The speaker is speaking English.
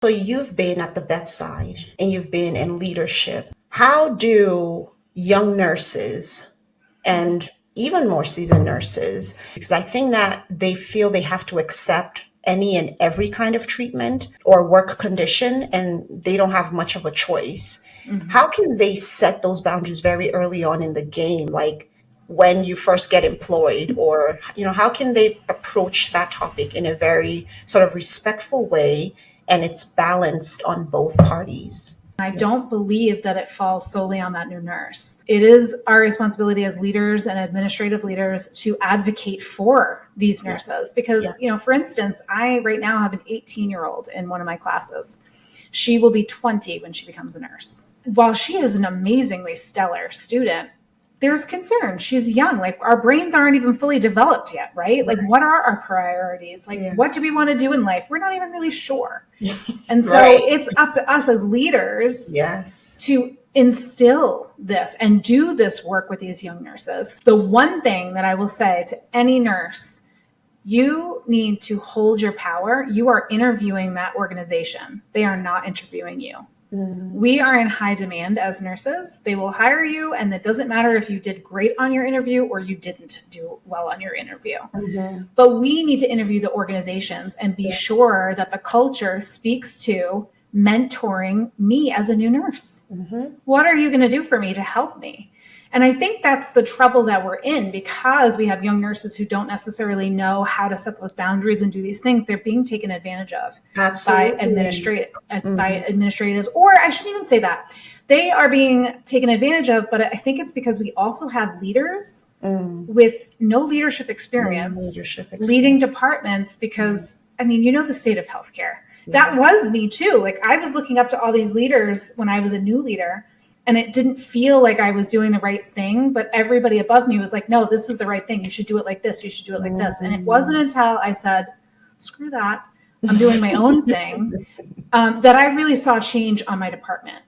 So you've been at the bedside and you've been in leadership. How do young nurses and even more seasoned nurses, because I think that they feel they have to accept any and every kind of treatment or work condition and they don't have much of a choice. How can they set those boundaries very early on in the game, like when you first get employed, or how can they approach that topic in a very sort of respectful way and it's balanced on both parties? I don't believe that it falls solely on that new nurse. It is our responsibility as leaders and administrative leaders to advocate for these nurses because, for instance, I right now have an 18-year-old in one of my classes. She will be 20 when she becomes a nurse. While she is an amazingly stellar student, there's concern. She's young. Like, our brains aren't even fully developed yet, right? Like, what are our priorities? Like, what do we want to do in life? We're not even really sure. And so it's up to us as leaders to instill this and do this work with these young nurses. The one thing that I will say to any nurse, you need to hold your power. You are interviewing that organization. They are not interviewing you. We are in high demand as nurses. They will hire you, and it doesn't matter if you did great on your interview or you didn't do well on your interview. But we need to interview the organizations and be sure that the culture speaks to mentoring me as a new nurse. What are you going to do for me to help me? And I think that's the trouble that we're in because we have young nurses who don't necessarily know how to set those boundaries and do these things. They're being taken advantage of by administratives, or I shouldn't even say that. They are being taken advantage of, but I think it's because we also have leaders with no leadership experience leading departments because, the state of healthcare. That was me too. Like, I was looking up to all these leaders when I was a new leader. And it didn't feel like I was doing the right thing, but everybody above me was like, no, this is the right thing. You should do it like this. You should do it like this. And it wasn't until I said, screw that, I'm doing my own thing, that I really saw change on my department.